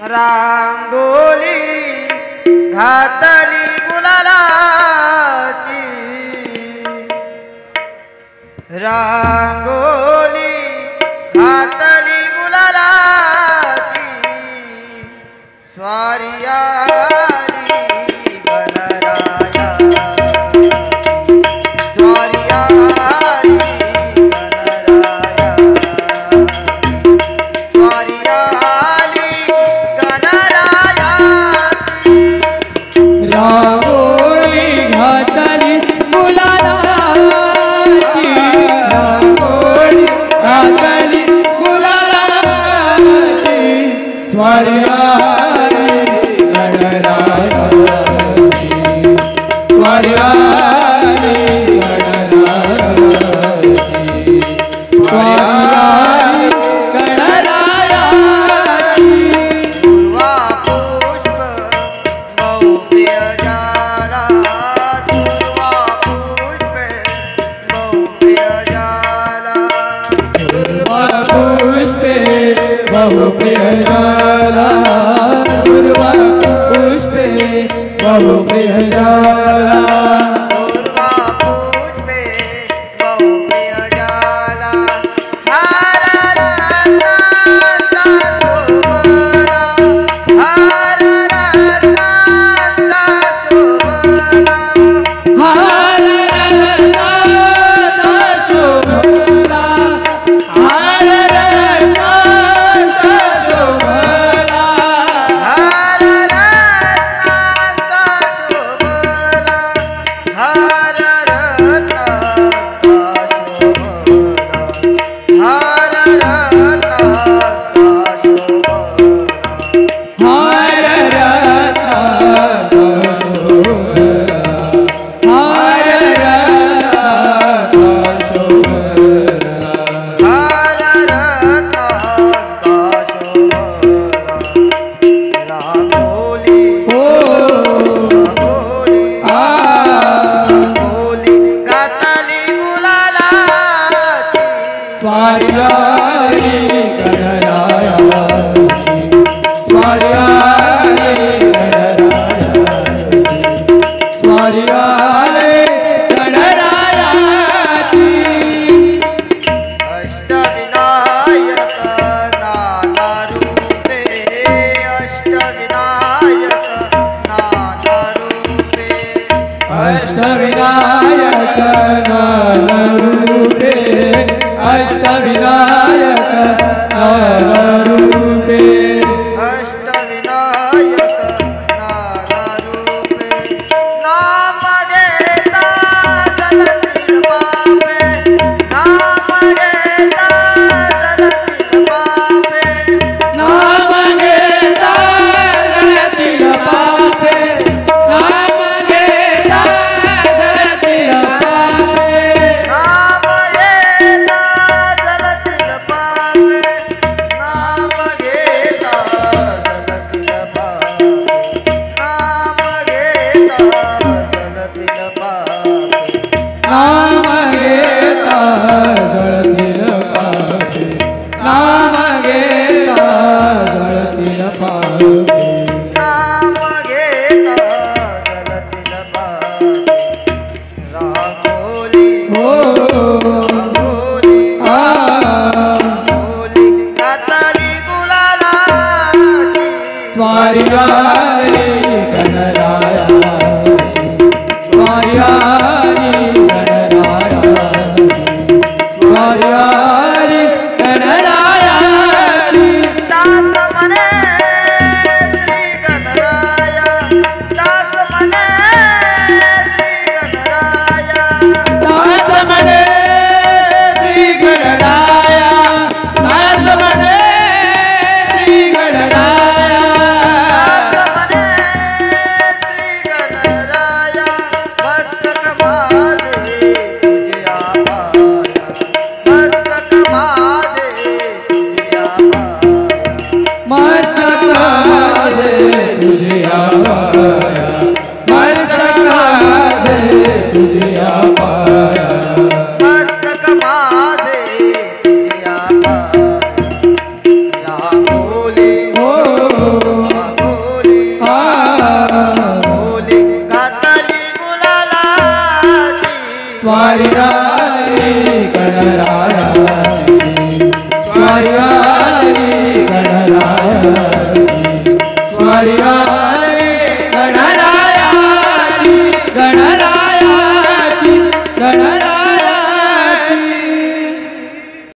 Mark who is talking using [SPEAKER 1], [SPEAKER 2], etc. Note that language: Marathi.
[SPEAKER 1] रांगोली घातली गुलालाची, रांगोली घातली गुलालाची, स्वारी आली गणराया, स्वारी आली गणराया, स्वारी आली गणरायाची,
[SPEAKER 2] रांगोळी घातली गुलालाची, रांगोळी घातली गुलालाची, स्वारी आली गणरायाची, स्वारी आली गणरायाची, स्वारी आली गणरायाची.
[SPEAKER 1] दुर्वा पुष्प बहुप्रिय जाला, दुर्वा पुष्प बहुप्रिय जाला,
[SPEAKER 2] दुर्वा पुष्पे बहुप्रिय जाला, दुर्वा पुष्पे बहुप्रिय जाला,
[SPEAKER 1] दुर्वा पुष्पे बहुप्रिय जाला, हार रत्नांचा शोभला, हार रत्नांचा शोभला,
[SPEAKER 2] हार रत्नाचा शोभला, हार रत्नाचा शोभला,
[SPEAKER 1] हार रत्नांचा शोभला, हार रत्नांचा शोभला, हार रत्नांचा शोभला,
[SPEAKER 2] हार रत्नाचा शोभला, हार रत्नाचा शोभला.
[SPEAKER 1] हार रत्नांचा शोभला, रांगोली
[SPEAKER 2] हो
[SPEAKER 1] रांगोली
[SPEAKER 2] आ
[SPEAKER 1] रांगोली घातली गुलालाची,
[SPEAKER 2] स्वारी आली गणरायाची, स्वारी आली गणरायाची, स्वारी आली गणरायाची.
[SPEAKER 1] अष्टविनायक नाना रूपे, अष्टविनायक नाना रूपे,
[SPEAKER 2] अष्टविनायक नानरूपे, अष्टविनायक नानरूपे,
[SPEAKER 1] अष्टविनायक नाना रूपे, नाम घेता जलतील पापे, नाम घेता जलतील पापे,
[SPEAKER 2] नाम घेता जळतील पापे, नाम घेता जळतील पापे,
[SPEAKER 1] नाम घेता जलतील पापे, नाम घेता जलतील पापे, नाम घेता जलतील पापे,
[SPEAKER 2] नाम घेता जळतील पापे, नाम घेता जळतील पापे.
[SPEAKER 1] नाम घेता जलतील पापे, रांगोली
[SPEAKER 2] हो
[SPEAKER 1] रांगोली
[SPEAKER 2] आ
[SPEAKER 1] रांगोली घातली गुलालाची,
[SPEAKER 2] स्वारी आली गणरायाची, स्वारी आली गणरायाची, स्वारी आली गणरायाची.
[SPEAKER 1] दास म्हणे श्री गणराया, दास म्हणे श्री गणराया,
[SPEAKER 2] दास म्हणे श्री गणराया, दास म्हणे श्री गणराया,
[SPEAKER 1] दास म्हणे श्री गणराया, मस्तक माझे तुझ्या पाया, मस्तक माझे तुझ्या पाया,
[SPEAKER 2] मस्तक माझे तुझ्या पाया, मस्तक माझे तुझ्या पाया,
[SPEAKER 1] मस्तक माझे तुझ्या पाया, रांगोली
[SPEAKER 2] हो स्वारी राई गणराया